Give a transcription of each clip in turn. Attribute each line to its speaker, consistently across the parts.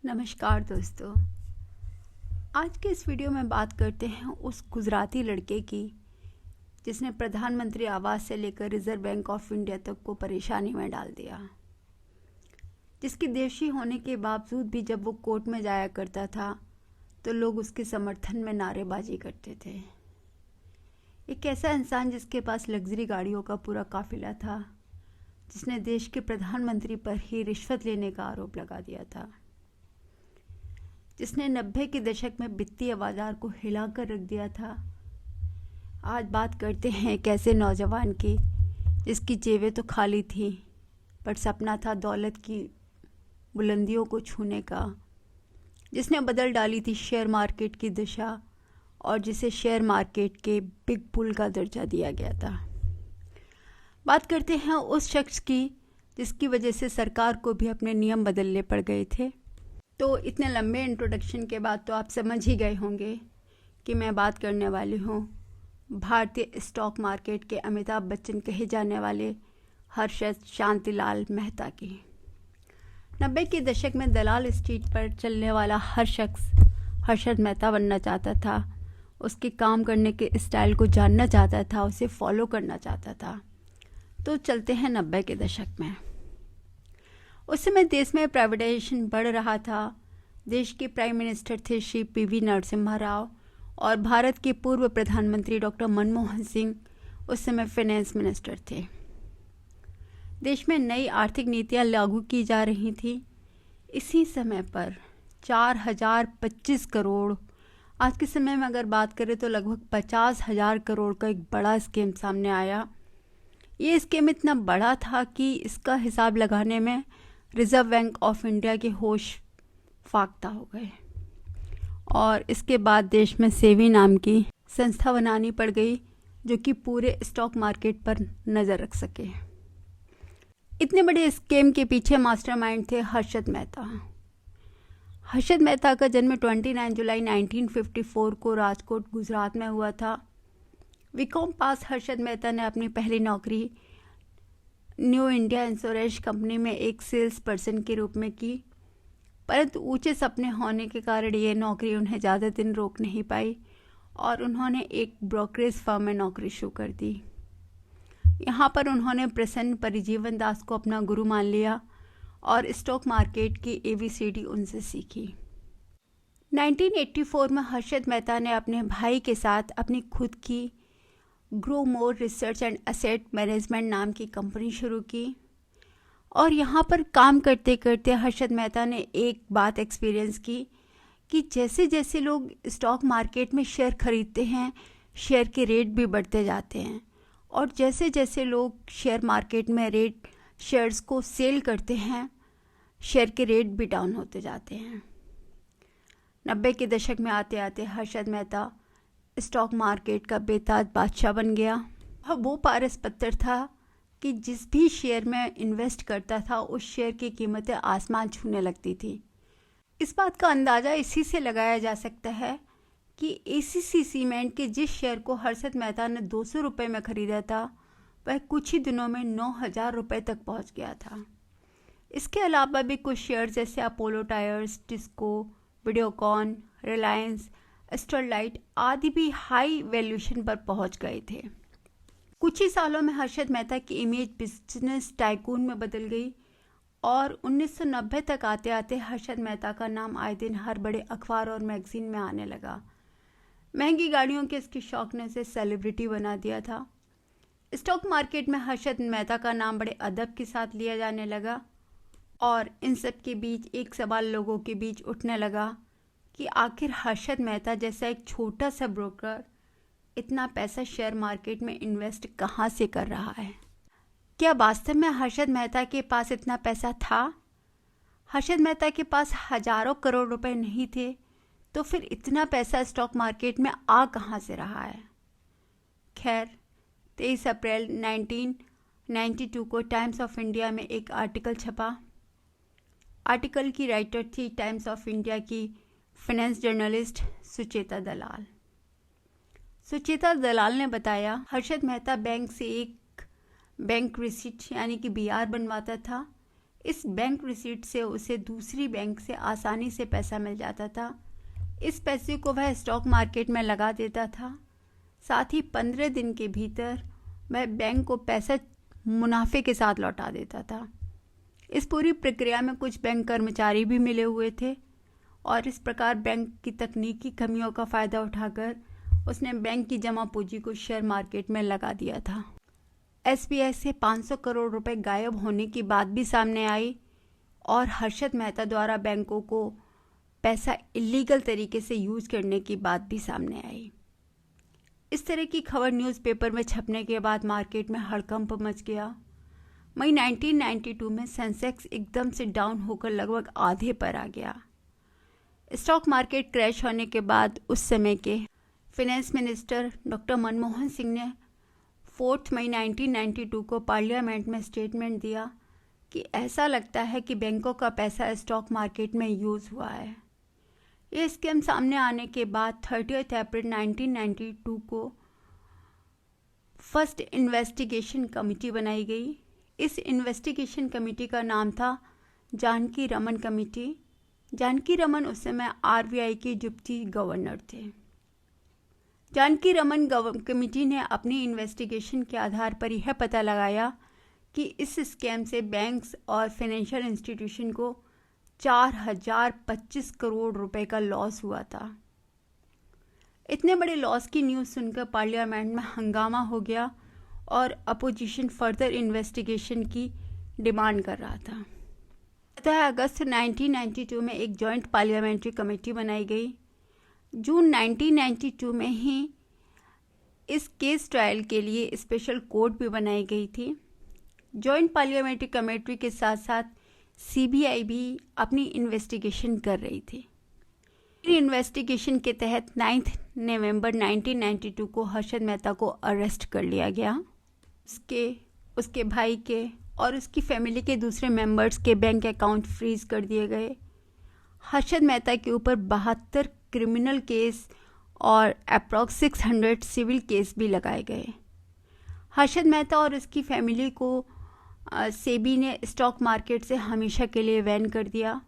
Speaker 1: नमस्कार दोस्तों। आज के इस वीडियो में बात करते हैं उस गुजराती लड़के की जिसने प्रधानमंत्री आवास से लेकर रिजर्व बैंक ऑफ इंडिया तक को परेशानी में डाल दिया, जिसकी देशी होने के बावजूद भी जब वो कोर्ट में जाया करता था तो लोग उसके समर्थन में नारेबाजी करते थे। एक ऐसा इंसान जिसके पास लग्जरी गाड़ियों का पूरा काफिला था, जिसने देश के प्रधानमंत्री पर ही रिश्वत लेने का आरोप लगा दिया था, जिसने 90 के दशक में वित्तीय बाजार को हिलाकर रख दिया था। आज बात करते हैं एक ऐसे नौजवान की जिसकी जेबें तो खाली थी पर सपना था दौलत की बुलंदियों को छूने का, जिसने बदल डाली थी शेयर मार्केट की दिशा और जिसे शेयर मार्केट के बिग बुल का दर्जा दिया गया था। बात करते हैं उस शख्स की जिसकी वजह से सरकार को भी अपने नियम बदलने पड़ गए थे। तो इतने लंबे इंट्रोडक्शन के बाद तो आप समझ ही गए होंगे कि मैं बात करने वाली हूँ भारतीय स्टॉक मार्केट के अमिताभ बच्चन कहे जाने वाले हर्षद शांतिलाल मेहता की। 90 के दशक में दलाल स्ट्रीट पर चलने वाला हर शख्स हर्षद मेहता बनना चाहता था, उसके काम करने के स्टाइल को जानना चाहता था, उसे फॉलो करना चाहता था। तो चलते हैं 90 के दशक में। उस समय देश में प्राइवेटाइजेशन बढ़ रहा था। देश के प्राइम मिनिस्टर थे श्री पीवी नरसिम्हा राव और भारत के पूर्व प्रधानमंत्री डॉक्टर मनमोहन सिंह उस समय फाइनेंस मिनिस्टर थे। देश में नई आर्थिक नीतियां लागू की जा रही थी। इसी समय पर 4025 करोड़, आज के समय में अगर बात करें तो लगभग 50,000 करोड़ का एक बड़ा स्कीम सामने आया। ये स्कीम इतना बड़ा था कि इसका हिसाब लगाने में रिजर्व बैंक ऑफ इंडिया के होश फाख्ता हो गए और इसके बाद देश में सेबी नाम की संस्था बनानी पड़ गई जो कि पूरे स्टॉक मार्केट पर नज़र रख सके। इतने बड़े स्कीम के पीछे मास्टरमाइंड थे हर्षद मेहता। हर्षद मेहता का जन्म 29 जुलाई 1954 को राजकोट गुजरात में हुआ था। बीकॉम पास हर्षद मेहता ने अपनी पहली नौकरी न्यू इंडिया इंश्योरेंस कंपनी में एक सेल्स पर्सन के रूप में की, परंतु ऊंचे सपने होने के कारण ये नौकरी उन्हें ज़्यादा दिन रोक नहीं पाई और उन्होंने एक ब्रोकरेज फर्म में नौकरी शुरू कर दी। यहाँ पर उन्होंने प्रसन्न परिजीवन दास को अपना गुरु मान लिया और स्टॉक मार्केट की ABCD उनसे सीखी। 1984 में हर्षद मेहता ने अपने भाई के साथ अपनी खुद की grow more research and asset management नाम की कंपनी शुरू की और यहाँ पर काम करते करते हर्षद मेहता ने एक बात एक्सपीरियंस की कि जैसे जैसे लोग स्टॉक मार्केट में शेयर खरीदते हैं, शेयर के रेट भी बढ़ते जाते हैं और जैसे जैसे लोग शेयर मार्केट में शेयर्स को सेल करते हैं, शेयर के रेट भी डाउन होते जाते हैं। 90 के दशक में आते आते हर्षद मेहता स्टॉक मार्केट का बेताज बादशाह बन गया। वो पारस पत्थर था कि जिस भी शेयर में इन्वेस्ट करता था उस शेयर की कीमतें आसमान छूने लगती थी। इस बात का अंदाज़ा इसी से लगाया जा सकता है कि ACC सीमेंट के जिस शेयर को हर्षद मेहता ने 200 रुपये में खरीदा था वह कुछ ही दिनों में 9,000 रुपये तक पहुंच गया था। इसके अलावा भी कुछ शेयर जैसे Apollo tyres, TISCO, Videocon, Reliance, Sterlite आदि भी हाई वैल्यूएशन पर पहुंच गए थे। कुछ ही सालों में हर्षद मेहता की इमेज बिजनेस टाइकून में बदल गई और 1990 तक आते आते हर्षद मेहता का नाम आए दिन हर बड़े अखबार और मैगजीन में आने लगा। महंगी गाड़ियों के इसके शौक ने उसे सेलिब्रिटी बना दिया था। स्टॉक मार्केट में हर्षद मेहता का नाम बड़े अदब के साथ लिया जाने लगा और इन सब के बीच एक सवाल लोगों के बीच उठने लगा कि आखिर हर्षद मेहता जैसा एक छोटा सा ब्रोकर इतना पैसा शेयर मार्केट में इन्वेस्ट कहाँ से कर रहा है। क्या वास्तव में हर्षद मेहता के पास इतना पैसा था? हर्षद मेहता के पास हजारों करोड़ रुपए नहीं थे तो फिर इतना पैसा स्टॉक मार्केट में आ कहाँ से रहा है? खैर, 23 अप्रैल 1992 को टाइम्स ऑफ इंडिया में एक आर्टिकल छपा। आर्टिकल की राइटर थी टाइम्स ऑफ इंडिया की फाइनेंस जर्नलिस्ट सुचेता दलाल। सुचेता दलाल ने बताया हर्षद मेहता बैंक से एक बैंक रिसीट यानी कि BR बनवाता था। इस बैंक रिसीट से उसे दूसरी बैंक से आसानी से पैसा मिल जाता था। इस पैसे को वह स्टॉक मार्केट में लगा देता था। साथ ही 15 दिन के भीतर वह बैंक को पैसा मुनाफे के साथ लौटा देता था। इस पूरी प्रक्रिया में कुछ बैंक कर्मचारी भी मिले हुए थे और इस प्रकार बैंक की तकनीकी कमियों का फ़ायदा उठाकर उसने बैंक की जमा पूंजी को शेयर मार्केट में लगा दिया था। एसबीआई से 500 करोड़ रुपए गायब होने की बात भी सामने आई और हर्षद मेहता द्वारा बैंकों को पैसा इलीगल तरीके से यूज करने की बात भी सामने आई। इस तरह की खबर न्यूज़पेपर में छपने के बाद मार्केट में हड़कंप मच गया। मई 1992 में सेंसेक्स एकदम से डाउन होकर लगभग आधे पर आ गया। स्टॉक मार्केट क्रैश होने के बाद उस समय के finance minister doctor Manmohan Singh ने 4 मई 1992 को पार्लियामेंट में स्टेटमेंट दिया कि ऐसा लगता है कि बैंकों का पैसा स्टॉक मार्केट में यूज़ हुआ है। ये स्कैम सामने आने के बाद 30 अप्रैल 1992 को फर्स्ट इन्वेस्टिगेशन कमेटी बनाई गई। इस इन्वेस्टिगेशन कमेटी का नाम था जानकी रमन कमेटी। जानकी रमन उस समय आरबीआई के डिप्टी गवर्नर थे। जानकी रमन कमेटी ने अपनी इन्वेस्टिगेशन के आधार पर यह पता लगाया कि इस स्कैम से बैंक्स और फाइनेंशियल इंस्टीट्यूशन को 4025 करोड़ रुपए का लॉस हुआ था। इतने बड़े लॉस की न्यूज़ सुनकर पार्लियामेंट में हंगामा हो गया और अपोजिशन फर्दर इन्वेस्टिगेशन की डिमांड कर रहा था। 17 अगस्त 1992 में एक जॉइंट पार्लियामेंट्री कमेटी बनाई गई। जून 1992 में ही इस केस ट्रायल के लिए स्पेशल कोर्ट भी बनाई गई थी। जॉइंट पार्लियामेंट्री कमेटी के साथ साथ सीबीआई भी अपनी इन्वेस्टिगेशन कर रही थी। इन्वेस्टिगेशन के तहत 9 नवंबर 1992 को हर्षद मेहता को अरेस्ट कर लिया गया। उसके भाई के और उसकी फैमिली के दूसरे मेंबर्स के बैंक अकाउंट फ्रीज कर दिए गए। हर्षद मेहता के ऊपर 72 क्रिमिनल केस और अप्रॉक्स 600 सिविल केस भी लगाए गए। हर्षद मेहता और उसकी फैमिली को सेबी ने स्टॉक मार्केट से हमेशा के लिए बैन कर दिया।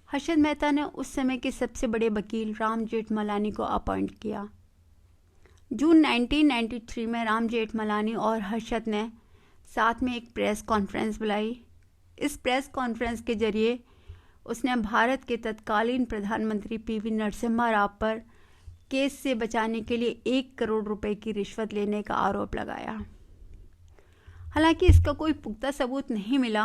Speaker 1: हर्षद मेहता ने उस समय के सबसे बड़े वकील राम जेठमलानी को अपॉइंट किया। जून 1993 में राम जेठमलानी और हर्षद ने साथ में एक प्रेस कॉन्फ्रेंस बुलाई। इस प्रेस कॉन्फ्रेंस के जरिए उसने भारत के तत्कालीन प्रधानमंत्री पीवी नरसिम्हा राव पर केस से बचाने के लिए 1 करोड़ रुपए की रिश्वत लेने का आरोप लगाया। हालांकि इसका कोई पुख्ता सबूत नहीं मिला।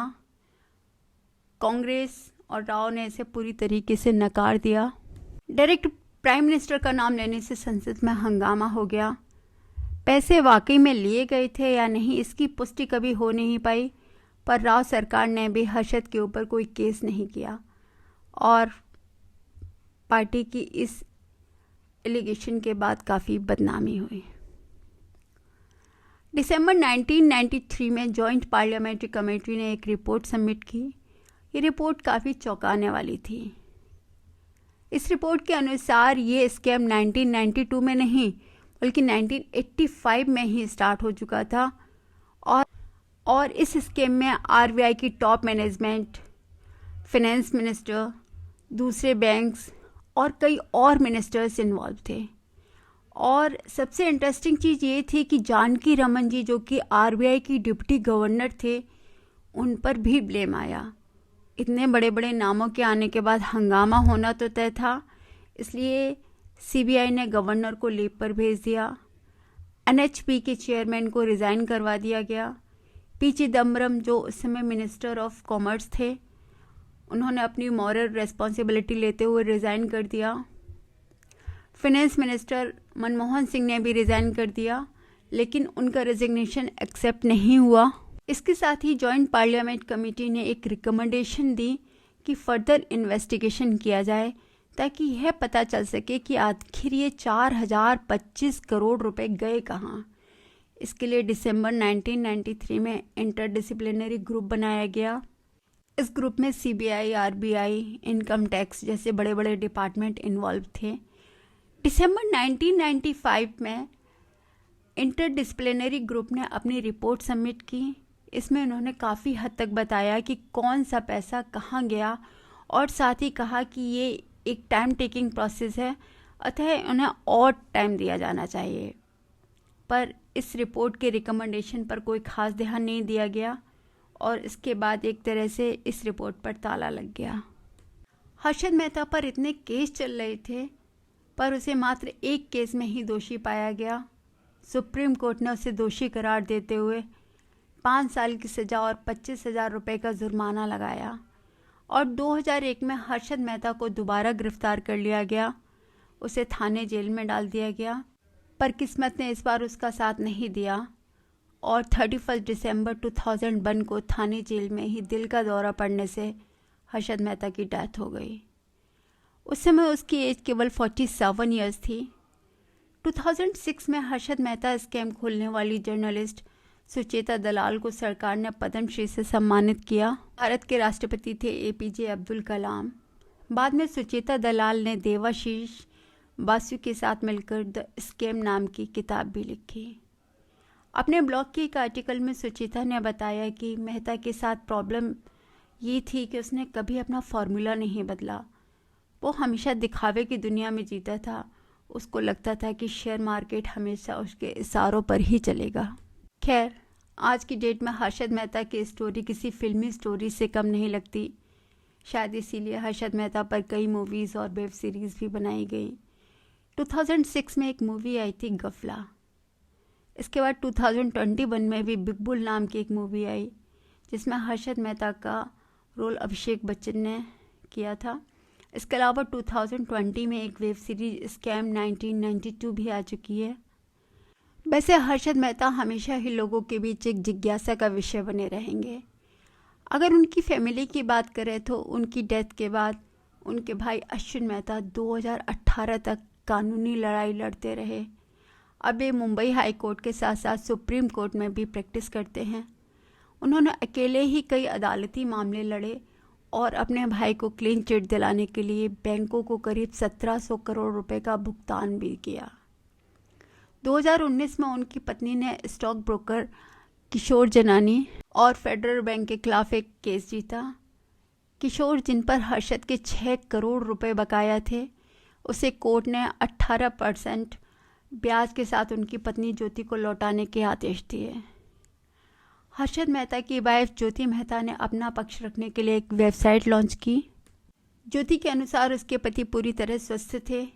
Speaker 1: कांग्रेस और राव ने इसे पूरी तरीके से नकार दिया। डायरेक्ट प्राइम मिनिस्टर का नाम लेने से संसद में हंगामा हो गया। पैसे वाकई में लिए गए थे या नहीं इसकी पुष्टि कभी हो नहीं पाई, पर राव सरकार ने भी हर्षद के ऊपर कोई केस नहीं किया और पार्टी की इस एलिगेशन के बाद काफ़ी बदनामी हुई। दिसंबर 1993 में जॉइंट पार्लियामेंट्री कमेटी ने एक रिपोर्ट सबमिट की। ये रिपोर्ट काफ़ी चौंकाने वाली थी। इस रिपोर्ट के अनुसार ये स्कैम 1992 में नहीं बल्कि 1985 में ही स्टार्ट हो चुका था और इस स्कैम में आरबीआई की टॉप मैनेजमेंट, फाइनेंस मिनिस्टर, दूसरे बैंक्स और कई और मिनिस्टर्स इन्वॉल्व थे। और सबसे इंटरेस्टिंग चीज़ ये थी कि जानकी रमन जी जो कि आरबीआई की डिप्टी गवर्नर थे, उन पर भी ब्लेम आया। इतने बड़े बड़े नामों के आने के बाद हंगामा होना तो तय था, इसलिए सीबीआई ने गवर्नर को लीव पर भेज दिया। एनएचपी के चेयरमैन को रिज़ाइन करवा दिया गया। पी चिदम्बरम जो उस समय मिनिस्टर ऑफ कॉमर्स थे, उन्होंने अपनी मॉरल रेस्पॉन्सिबिलिटी लेते हुए रिज़ाइन कर दिया। फाइनेंस मिनिस्टर मनमोहन सिंह ने भी रिज़ाइन कर दिया, लेकिन उनका रेजिग्नेशन एक्सेप्ट नहीं हुआ। इसके साथ ही जॉइंट पार्लियामेंट कमेटी ने एक रिकमेंडेशन दी कि फर्दर इन्वेस्टिगेशन किया जाए ताकि यह पता चल सके कि आखिर ये 4025 करोड़ रुपए गए कहाँ। इसके लिए दिसंबर 1993 में इंटरडिसिप्लिनरी ग्रुप बनाया गया। इस ग्रुप में सीबीआई, आरबीआई, इनकम टैक्स जैसे बड़े बड़े डिपार्टमेंट इन्वॉल्व थे। दिसंबर 1995 में इंटरडिसिप्लिनरी ग्रुप ने अपनी रिपोर्ट सबमिट की। इसमें उन्होंने काफ़ी हद तक बताया कि कौन सा पैसा कहाँ गया, और साथ ही कहा कि ये एक टाइम टेकिंग प्रोसेस है, अतः उन्हें और टाइम दिया जाना चाहिए। पर इस रिपोर्ट के रिकमेंडेशन पर कोई ख़ास ध्यान नहीं दिया गया और इसके बाद एक तरह से इस रिपोर्ट पर ताला लग गया। हर्षद मेहता पर इतने केस चल रहे थे, पर उसे मात्र एक केस में ही दोषी पाया गया। सुप्रीम कोर्ट ने उसे दोषी करार देते हुए 5 साल की सज़ा और 25,000 रुपये का जुर्माना लगाया और 2001 में हर्षद मेहता को दोबारा गिरफ्तार कर लिया गया। उसे थाने जेल में डाल दिया गया, पर किस्मत ने इस बार उसका साथ नहीं दिया और 31 दिसंबर 2001 को थाने जेल में ही दिल का दौरा पड़ने से हर्षद मेहता की डेथ हो गई। उस समय उसकी एज केवल 47 ईयर्स थी। 2006 में हर्षद मेहता स्कैम खोलने वाली जर्नलिस्ट सुचेता दलाल को सरकार ने पद्मश्री से सम्मानित किया। भारत के राष्ट्रपति थे APJ अब्दुल कलाम। बाद में सुचेता दलाल ने देवाशीष बासु के साथ मिलकर द स्कैम नाम की किताब भी लिखी। अपने ब्लॉग के एक आर्टिकल में सुचेता ने बताया कि मेहता के साथ प्रॉब्लम ये थी कि उसने कभी अपना फॉर्मूला नहीं बदला। वो हमेशा दिखावे की दुनिया में जीता था। उसको लगता था कि शेयर मार्केट हमेशा उसके इशारों पर ही चलेगा। खैर, आज की डेट में हर्षद मेहता की स्टोरी किसी फिल्मी स्टोरी से कम नहीं लगती। शायद इसीलिए हर्षद मेहता पर कई मूवीज़ और वेब सीरीज़ भी बनाई गई। 2006 में एक मूवी आई थी गफला। इसके बाद 2021 में भी बिग बुल नाम की एक मूवी आई, जिसमें हर्षद मेहता का रोल अभिषेक बच्चन ने किया था। इसके अलावा 2020 में एक वेब सीरीज स्कैम 1992 भी आ चुकी है। वैसे हर्षद मेहता हमेशा ही लोगों के बीच एक जिज्ञासा का विषय बने रहेंगे। अगर उनकी फैमिली की बात करें तो उनकी डेथ के बाद उनके भाई अश्विन मेहता 2018 तक कानूनी लड़ाई लड़ते रहे। अब ये मुंबई हाई कोर्ट के साथ साथ सुप्रीम कोर्ट में भी प्रैक्टिस करते हैं। उन्होंने अकेले ही कई अदालती मामले लड़े और अपने भाई को क्लीन चिट दिलाने के लिए बैंकों को करीब 1700 करोड़ रुपए का भुगतान भी किया। 2019 में उनकी पत्नी ने स्टॉक ब्रोकर किशोर जनानी और फेडरल बैंक के खिलाफ एक केस जीता। किशोर, जिन पर हर्षद के 6 करोड़ रुपए बकाया थे, उसे कोर्ट ने 18% ब्याज के साथ उनकी पत्नी ज्योति को लौटाने के आदेश दिए। हर्षद मेहता की वाइफ ज्योति मेहता ने अपना पक्ष रखने के लिए एक वेबसाइट लॉन्च की। ज्योति के अनुसार उसके पति पूरी तरह स्वस्थ थे,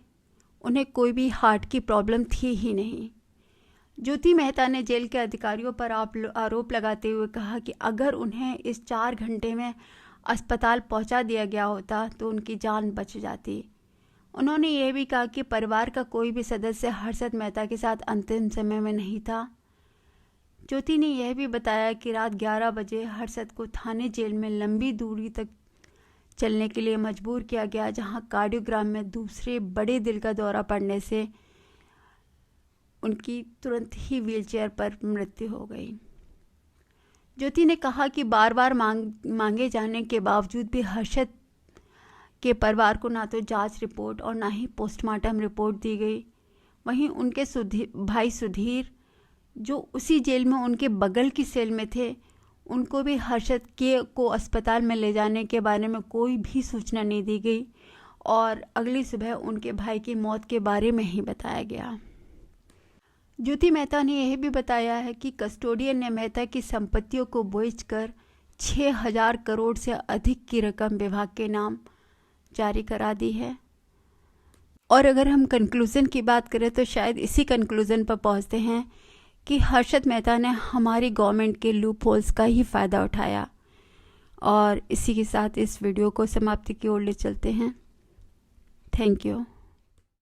Speaker 1: उन्हें कोई भी हार्ट की प्रॉब्लम थी ही नहीं। ज्योति मेहता ने जेल के अधिकारियों पर आरोप लगाते हुए कहा कि अगर उन्हें इस 4 घंटे में अस्पताल पहुंचा दिया गया होता तो उनकी जान बच जाती। उन्होंने यह भी कहा कि परिवार का कोई भी सदस्य हर्षद मेहता के साथ अंतिम समय में नहीं था। ज्योति ने यह भी बताया कि रात 11 बजे हर्षद को थाने जेल में लंबी दूरी तक चलने के लिए मजबूर किया गया, जहां कार्डियोग्राम में दूसरे बड़े दिल का दौरा पड़ने से उनकी तुरंत ही व्हीलचेयर पर मृत्यु हो गई। ज्योति ने कहा कि बार बार मांगे जाने के बावजूद भी हर्षद के परिवार को ना तो जांच रिपोर्ट और ना ही पोस्टमार्टम रिपोर्ट दी गई। वहीं उनके भाई सुधीर, जो उसी जेल में उनके बगल की सेल में थे, उनको भी हर्षद को अस्पताल में ले जाने के बारे में कोई भी सूचना नहीं दी गई और अगली सुबह उनके भाई की मौत के बारे में ही बताया गया। ज्योति मेहता ने यह भी बताया है कि कस्टोडियन ने मेहता की संपत्तियों को बेचकर 6,000 करोड़ से अधिक की रकम विभाग के नाम जारी करा दी है। और अगर हम कंक्लूज़न की बात करें तो शायद इसी कंक्लूज़न पर पहुंचते हैं कि हर्षद मेहता ने हमारी गवर्नमेंट के लूप होल्स का ही फ़ायदा उठाया। और इसी के साथ इस वीडियो को समाप्ति की ओर ले चलते हैं। Thank you.